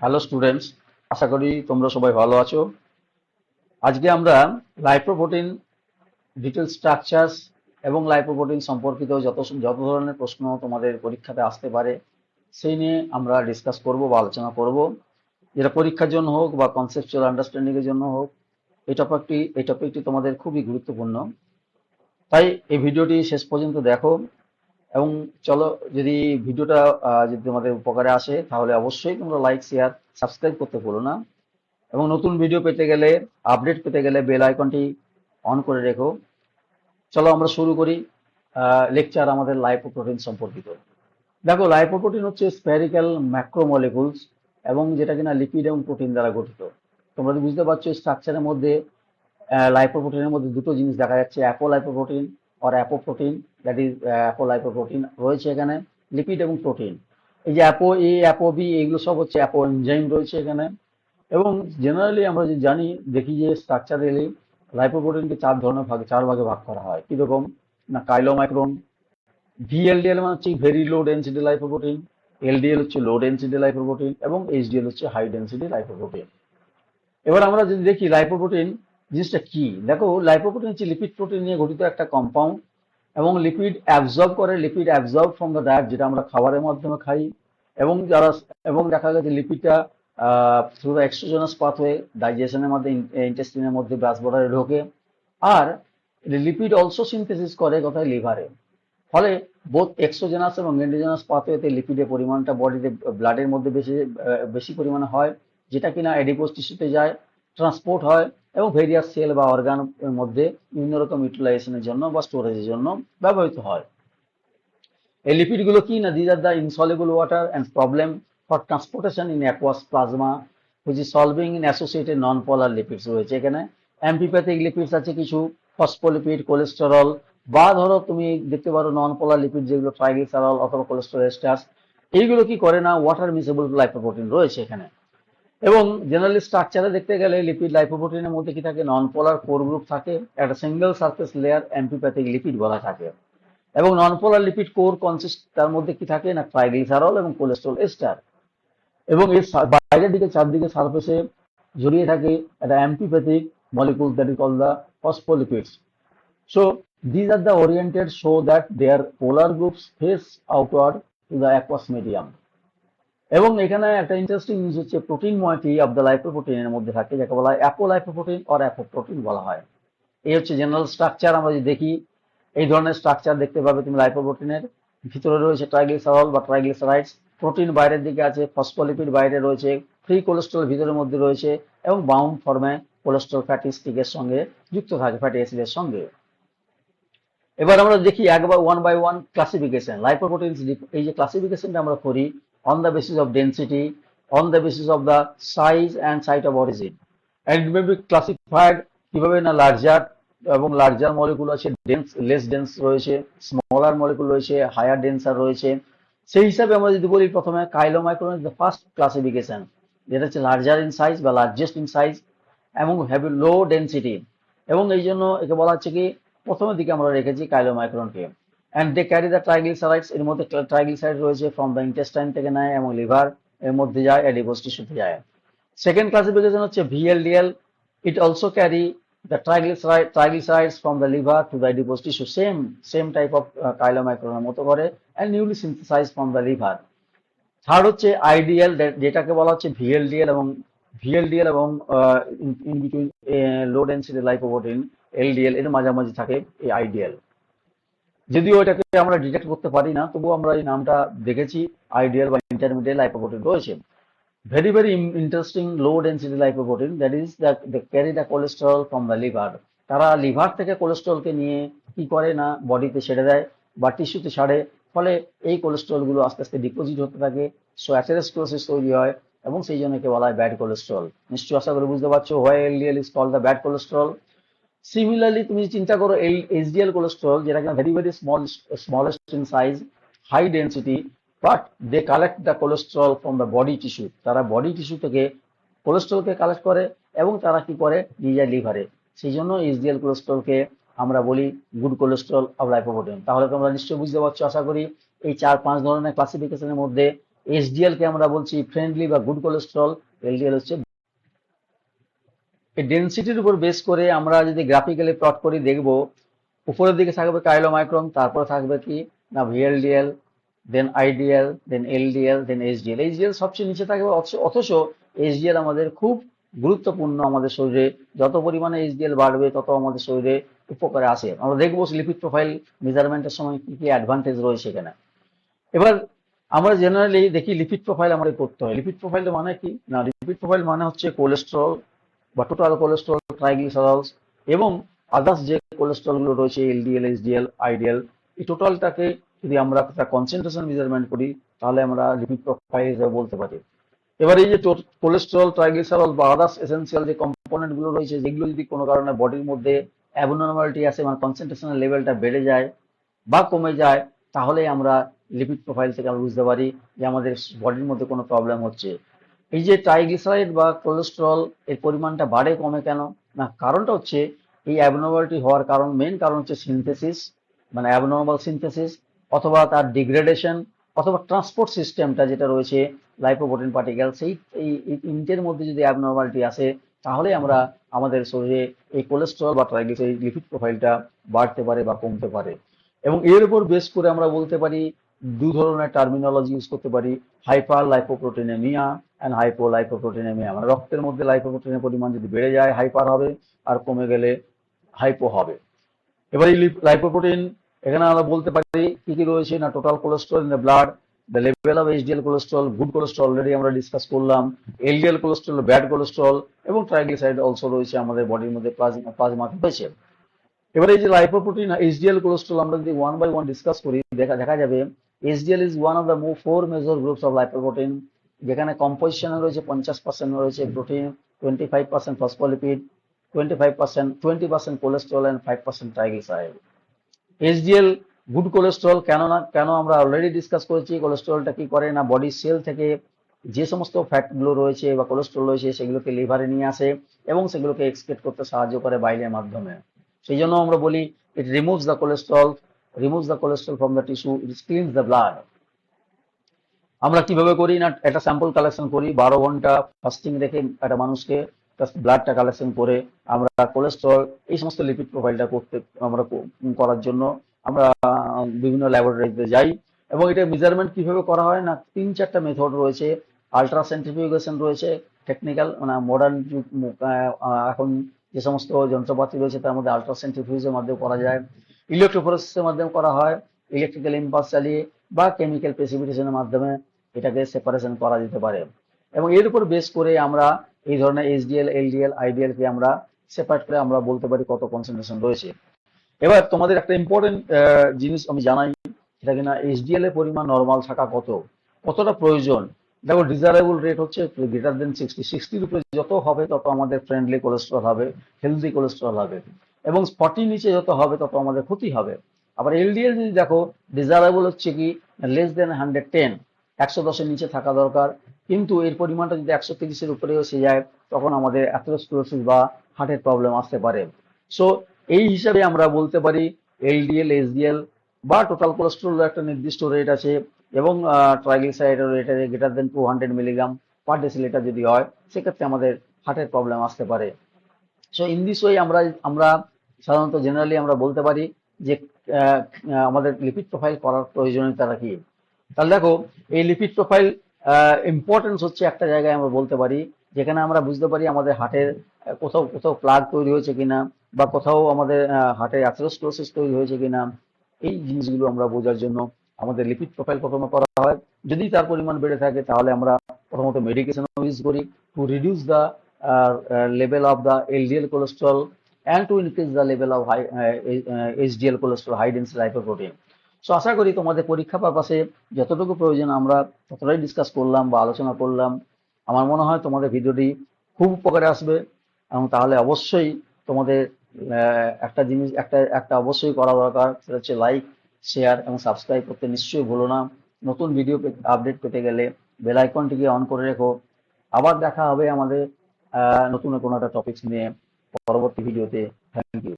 Hello students, আশা করি তোমরা সবাই ভালো আছো। আজকে আমরা লাইপোপ্রোটিন ডিটেল স্ট্রাকচারস এবং লাইপোপ্রোটিন সম্পর্কিত যত ধরনের প্রশ্ন তোমাদের পরীক্ষাতে আসতে পারে সেই নিয়ে আমরা ডিসকাস করব বা আলোচনা করব। যেটা পরীক্ষার জন্য হোক বা কনসেপচুয়াল আন্ডারস্ট্যান্ডিং এর জন্য হোক, এই টপিকটি তোমাদের খুবই গুরুত্বপূর্ণ। তাই এই ভিডিওটি শেষ পর্যন্ত দেখো এবং চলো, যদি ভিডিওটা যদি তোমাদের উপকারে আসে তাহলে অবশ্যই তোমরা লাইক, শেয়ার, সাবস্ক্রাইব করতে ভুলো না। এবং নতুন ভিডিও পেতে গেলে, আপডেট পেতে গেলে বেল আইকনটি অন করে রেখো। চলো আমরা শুরু করি লেকচার আমাদের লাইপোপ্রোটিন সম্পর্কিত। দেখো, লাইপোপ্রোটিন হচ্ছে স্ফেরিক্যাল ম্যাক্রোমলিকুলস এবং যেটা কিনা লিপিড এবং প্রোটিন দ্বারা গঠিত। তোমরা তো বুঝতে পারছো স্ট্রাকচারের মধ্যে লাইপোপ্রোটিনের মধ্যে দুটো জিনিস দেখা যাচ্ছে, অ্যাপোলাইপোপ্রোটিন অর অ্যাপোপ্রোটিন, দ্যাট ইজ অ্যাপোলাইপোপ্রোটিন রয়েছে এখানে, লিপিড এবং প্রোটিন। এই যে অ্যাপো এ, অ্যাপো বি, এগুলো সব হচ্ছে অ্যাপো এনজাইম রয়েছে এখানে। এবং জেনারেলি আমরা যে জানি, দেখি যে স্ট্রাকচারালি লাইপোপ্রোটিনকে চার ভাগে ভাগ করা হয়। কিরকম না, কাইলোমাইক্রন, ভিএলডিএল মানে হচ্ছে very low density lipoprotein, LDL হচ্ছে লো ডেন্সিটি লাইপোপ্রোটিন এবং এইচডিএল হচ্ছে হাই ডেন্সিটি লাইপোপ্রোটিন। এবার আমরা যদি দেখি লাইপোপ্রোটিন জিনিসটা কি, দেখো লাইপোপ্রোটিন হচ্ছে লিপিড প্রোটিন নিয়ে গঠিত একটা কম্পাউন্ড এবং lipid absorb from the diet, যেটা আমরা খাবারের মাধ্যমে খাই। এবং এবং দেখা গেছে লিপিডটা থ্রু দ্য এক্সোজেনাস পাথওয়ে ডাইজেশনের মধ্যে, ইন্টেস্টিনের মধ্যে, ব্রাস বর্ডারে ঢোকে। আর লিপিড অলসো সিনথেসিস করে কোথায়, লিভারে। ফলে বোথ এক্সোজেনাস এবং এন্ডোজেনাস পাথওয়েতে লিপিডের পরিমাণটা বডিতে, ব্লাডের মধ্যে বেশি পরিমাণে হয়, যেটা কিনা অ্যাডিপোজ টিস্যুতে যায়, ট্রান্সপোর্ট হয় এবং ভেরিয়াস সেল বা অর্গান মধ্যে বিভিন্ন রকম ইউটিলাইজেশনের জন্য বা স্টোরেজের জন্য ব্যবহৃত হয়। এই লিপিডগুলো কি না, these are the insoluble water and problem for transportation in aqueous plasma which is solving in associated non polar lipids রয়েছে এখানে। অ্যাম্পিপ্যাথিক লিপিডস আছে কিছু, ফসফোলিপিড, কোলেস্টেরল, বা ধরো তুমি দেখতে পারো নন পোলার লিপিড যেগুলো ট্রাইগ্লিসারল অথবা কোলেস্টেরল এস্টার্স। এইগুলো কি করে না, ওয়াটার মিসেবল লাইপোপ্রোটিন রয়েছে এখানে। এবং জেনারেলি স্ট্রাকচারে দেখতে গেলে লিপিড লাইপোপ্রোটিনের মধ্যে কি থাকে, নন পোলার কোর গ্রুপ থাকে, একটা সিঙ্গেল সারফেস লেয়ার অ্যাম্পিপ্যাথিক লিপিড বলা থাকে। এবং নন পোলার লিপিড কোর কনসিস্ট, তার মধ্যে কি থাকে না, ট্রাইগ্লিসারল এবং কোলেস্টেরল এস্টার। এবং এর বাইরের দিকে চারদিকে সারফেসে জড়িয়ে থাকে একটা amphipathic molecule, that is call the phospholipids. So these are the oriented so that their polar groups face outward to the aqueous medium. এবং এখানে একটা ইন্টারেস্টিং জিনিস হচ্ছে প্রোটিন ময়েটি অফ দ্য লাইপোপ্রোটিনের মধ্যে থাকে, যাকে বলা হয় অ্যাপোলাইপোপ্রোটিন অর অ্যাপোপ্রোটিন বলা হয়। এই হচ্ছে জেনারেল স্ট্রাকচার। আমরা যদি দেখি, এই ধরনের স্ট্রাকচার দেখতে পাবে তুমি লাইপোপ্রোটিনের। ভিতরে রয়েছে ট্রাইগ্লিসারল বা ট্রাইগ্লিসারাইডস, প্রোটিন বাইরের দিকে আছে, ফসফোলিপিড বাইরে রয়েছে, ফ্রি কোলেস্ট্রল ভিতরের মধ্যে রয়েছে এবং বাউন্ড ফর্মে কোলেস্ট্রল ফ্যাটি স্টিকের সঙ্গে যুক্ত থাকে, ফ্যাটি অ্যাসিডের সঙ্গে। এবার আমরা দেখি একবার one by one classification lipoproteins. এই যে ক্লাসিফিকেশনটা আমরা করি on the basis of density, on the basis of the size and site of origin. And it may be classified কিভাবে না, লার্জার এবং লার্জার মলিকুল আছে, ডেন্স লেস ডেন্স রয়েছে, স্মলার মলিকুল রয়েছে, হায়ার ডেন্সার রয়েছে। সেই হিসাবে আমরা যদি বলি, প্রথমে chylomicron is the first classification, যেটা হচ্ছে লার্জার ইন সাইজ বা লার্জেস্ট ইন সাইজ এবং হ্যাভ লো ডেন্সিটি। এবং এই জন্য একে বলা হচ্ছে কি, প্রথমের দিকে আমরা রেখেছি কাইলোমাইক্রনকে। And they carry the triglycerides, এর মধ্যে ট্রাইগ্লিসারাইড রয়েছে ফ্রম দ্য ইন্টেস্টাইন থেকে নেয় এবং লিভার এর মধ্যে যায়, অ্যাডিপোজ টিস্যুতে যায়। সেকেন্ড ক্লাসিফিকেশন হচ্ছে VLDL, it also carry the triglycerides from the liver to the adipose tissue, same type of chylomicroner মতো করে, and newly synthesized from the liver. Third হচ্ছে আইডিএল, যেটাকে বলা হচ্ছে ভিএলডিএল এবং in between low density lipoprotein LDL এর মাঝামাঝি থাকে এই আইডিএল। যদিও এটাকে আমরা ডিটেক্ট করতে পারি না, তবুও আমরা এই নামটা দেখেছি, আইডিএল বা ইন্টারমিডিয়েট লাইপোপ্রোটিন রয়েছে। Very interesting low density lipoprotein, that is that they carry the cholesterol from the liver. তারা লিভার থেকে কোলেস্টেরলকে নিয়ে কি করে না, বডিতে ছেড়ে দেয় বা টিস্যুতে ছাড়ে। ফলে এই কোলেস্টেরল গুলো আস্তে আস্তে ডিপোজিট হতে থাকে, সো অ্যাথেরোস্ক্লেরোসিস তৈরি হয় এবং সেই জন্য একে বলা হয় ব্যাড কোলেস্টেরল। নিশ্চয়ই আশা করে বুঝতে পারছো why LDL is called the bad cholesterol. Similarly তুমি চিন্তা করো এই এইচডিএল কোলেস্টেরল, যেটা কিনা very smallest in size, high density, but they collect the cholesterol from the body tissue. তারা বডি টিস্যু থেকে কোলেস্টেরলকে কালেক্ট করে এবং তারা কি করে, নিয়ে যায় লিভারে। সেই জন্য এইচডিএল কোলেস্টেরলকে আমরা বলি গুড কোলেস্টেরল অফ লাইপোপ্রোটিন। তাহলে তোমরা নিশ্চয়ই বুঝতে পারছো আশা করি এই 4-5 ধরনের ক্লাসিফিকেশনের মধ্যে এইচডিএল কে আমরা বলছি ফ্রেন্ডলি বা গুড কোলেস্টেরল, এলডিএল হচ্ছে। এই ডেনসিটির উপর বেস করে আমরা যদি গ্রাফিক্যালি প্লট করি দেখব উপরের দিকে থাকবে কাইলোমাইক্রন, তারপর থাকবে কি না ভিএলডিএল, দেন আইডিএল, দেন এলডিএল, দেন এইচডিএল। এইচডিএল সবচেয়ে নিচে থাকবে, অথচ এইচডিএল আমাদের খুব গুরুত্বপূর্ণ আমাদের শরীরে। যত পরিমাণে এইচডিএল বাড়বে তত আমাদের শরীরে উপকারে আসে। আমরা দেখবো লিপিড প্রোফাইল মেজারমেন্টের সময় কি কি অ্যাডভান্টেজ রয়েছে এখানে। এবার আমরা জেনারেলি দেখি লিপিড প্রোফাইল আমাদের করতে হয়। লিপিড প্রোফাইল মানে কি না, লিপিড প্রোফাইল মানে হচ্ছে কোলেস্টেরল বা টোটাল কোলেস্টেরল, ট্রাইগ্লিসারাইডস এবং আদার্স যে কোলেস্টেরল গুলো রয়েছে এলডিএল, এইচডিএল, আইডিএল, এই টোটালটাকে যদি আমরা একটা কনসেন্ট্রেশন মেজারমেন্ট করি তাহলে আমরা লিপিড প্রোফাইল হিসেবে বলতে পারি। এবার এই যে কোলেস্টেরল, ট্রাইগ্লিসারাইডস বা আদার্স এসেন্সিয়াল যে কম্পোনেন্ট গুলো রয়েছে, যেগুলো যদি কোনো কারণে বডির মধ্যে অ্যাবনর্মালিটি আসে, মানে কনসেন্ট্রেশনের লেভেলটা বেড়ে যায় বা কমে যায়, তাহলে আমরা লিপিড প্রোফাইল থেকে আমরা বুঝতে পারি যে আমাদের বডির মধ্যে কোনো প্রবলেম হচ্ছে। এই যে ট্রাইগ্লিসারাইড বা কোলেস্টেরল এর পরিমাণটা বাড়ে কমে কেন না, কারণটা হচ্ছে এই অ্যাবনর্মালিটি হওয়ার কারণ, মেইন কারণ হচ্ছে সিনথেসিস, মানে অ্যাবনর্মাল সিনথেসিস, অথবা তার ডিগ্রেডেশন, অথবা ট্রান্সপোর্ট সিস্টেমটা যেটা রয়েছে লাইপোপ্রোটিন পার্টিকেল, সেই এই তিনটের মধ্যে যদি অ্যাবনর্মালিটি আসে তাহলে আমরা আমাদের শরীরে এই কোলেস্টেরল বা ট্রাইগ্লিসারাইড লিপিড প্রোফাইলটা বাড়তে পারে বা কমতে পারে। এবং এর উপর বেস করে আমরা বলতে পারি দু ধরনের টার্মিনোলজি ইউজ করতে পারি, হাইপার লাইপোপ্রোটিনেমিয়া অ্যান্ড হাইপো লাইপোপ্রোটিনেমিয়া। মানে রক্তের মধ্যে লাইপোপ্রোটিনের পরিমাণ যদি বেড়ে যায় হাইপার হবে, আর কমে গেলে হাইপো হবে। এবার এই লাইপোপ্রোটিন এখানে আমরা বলতে পারি কি কি রয়েছে না, total cholesterol in the blood, the level of HDL cholesterol, good cholesterol already আমরা ডিসকাস করলাম, এলডিএল কোলেস্টেরল, ব্যাড কোলেস্টেরল, এবং ট্রাইগ্লিসারাইড অলসো রয়েছে আমাদের বডির মধ্যে প্লাজমাতে রয়েছে। এবার এই যে লাইপোপ্রোটিন এইচডিএল কোলেস্টেরল আমরা যদি ওয়ান বাই ওয়ান ডিসকাস করি দেখা যাবে HDL is one of the four major groups of lipoprotein, যেখানে কম্পোজিশনে রয়েছে 50% রয়েছে protein, 25% phospholipid, 20% cholesterol and 5% triglyceride. HDL good cholesterol কেন আমরা অলরেডি ডিসকাস করেছি। কোলেস্টেরলটা কি করে না, বডি সেল থেকে যে সমস্ত ফ্যাটগুলো রয়েছে বা কোলেস্টেরল রয়েছে সেগুলোকে লিভারে নিয়ে আসে এবং সেগুলোকে এক্সক্রিট করতে সাহায্য করে বাইলের মাধ্যমে। সেই জন্য আমরা বলি it removes the cholesterol from the tissue, it cleans the blood. আমরা কিভাবে করি না, একটা স্যাম্পল কালেকশন করি 12 ঘন্টা ফাস্টিং রেখে একটা মানুষকে ব্লাডটা কালেকশন করে আমরা কোলেস্টেরল এই সমস্ত লিপিড প্রোফাইলটা করার জন্য আমরা বিভিন্ন ল্যাবরেটরিতে যাই। এবং এটা মেজারমেন্ট কিভাবে করা হয় না, 3-4টা মেথড রয়েছে। আল্ট্রা সেন্ট্রিফিউগেশন রয়েছে, টেকনিক্যাল মানে মডার্ন যুগ, এখন যে সমস্ত যন্ত্রপাতি রয়েছে তার মধ্যে আল্ট্রা সেন্ট্রিফিউজের মাধ্যমে করা যায়, ইলেকট্রোফোরেসিসের মাধ্যমে করা হয়, ইলেকট্রিক্যাল ইম্পালস চালিয়ে বা কেমিক্যাল প্রেসিপিটেশনের মাধ্যমে এটাকে সেপারেশন করা যেতে পারে। এবং এর উপর বেস করে আমরা এই ধরনের এইচডিএল, এলডিএল, আইডিএল কে আমরা সেপারেট করে আমরা বলতে পারি কত কনসেন্ট্রেশন রয়েছে। এবার তোমাদের একটা ইম্পর্টেন্ট জিনিস আমি জানাই, সেটা কিনা এইচডিএল এর পরিমাণ নর্মাল থাকা কতটা প্রয়োজন। দেখো ডিজারেবল রেট হচ্ছে গ্রেটার দেন 60 উপরে যত হবে তত আমাদের ফ্রেন্ডলি কোলেস্টেরল হবে, হেলদি কোলেস্টেরল হবে, এবং 40 নিচে যত হবে তত আমাদের ক্ষতি হবে। আবার এলডিএল যদি দেখো, ডিজারেবল হচ্ছে কি লেস দেন 110, 110-এর নিচে থাকা দরকার, কিন্তু এর পরিমাণটা যদি 130-এর উপরে এসে যায় তখন আমাদের অ্যাথেরোস্ক্লেরোসিস বা হার্টের প্রবলেম আসতে পারে। সো এই হিসাবে আমরা বলতে পারি এলডিএল, এইচডিএল বা টোটাল কোলেস্টেরল একটা নির্দিষ্ট রেট আছে, এবং ট্রাইগ্লিসারাইডের rate greater than 200 milligram per decilitre যদি হয় সেক্ষেত্রে আমাদের হার্টের প্রবলেম আসতে পারে। সো ইন দিস ওয়ে আমরা সাধারণত জেনারেলি আমরা বলতে পারি যে আমাদের লিপিড প্রোফাইল করার প্রয়োজনীয়তা কি। তাহলে দেখো এই লিপিড প্রোফাইল ইম্পর্টেন্স হচ্ছে একটা জায়গায় আমরা বলতে পারি যেখানে আমরা বুঝতে পারি আমাদের হার্টের কোথাও কোথাও প্লাগ তৈরি হয়েছে কিনা, বা কোথাও আমাদের হার্টে অ্যাথেরোস্ক্লেরোসিস তৈরি হয়েছে কিনা। এই জিনিসগুলো আমরা বোঝার জন্য আমাদের লিপিড প্রোফাইল প্রথমে করা হয়। যদি তার পরিমাণ বেড়ে থাকে তাহলে আমরা প্রথমত মেডিকেশন ইউজ করি to reduce the level of the LDL cholesterol and to increase the level of HDL cholesterol, high density lipoprotein. So আশা করি তোমাদের পরীক্ষা পারপাসে যতটুকু প্রয়োজন আমরা ততটাই ডিসকাস করলাম বা আলোচনা করলাম। আমার মনে হয় তোমাদের ভিডিওটি খুব উপকারে আসবে, এবং তাহলে অবশ্যই তোমাদের একটা জিনিস একটা অবশ্যই করা দরকার, সেটা হচ্ছে লাইক, শেয়ার এবং সাবস্ক্রাইব করতে নিশ্চয়ই ভুলো না। নতুন ভিডিও আপডেট পেতে গেলে বেল আইকনটিকে অন করে রেখো। আবার দেখা হবে আমাদের নতুন কোনো একটা টপিকস নিয়ে পরবর্তী ভিডিওতে। Thank you.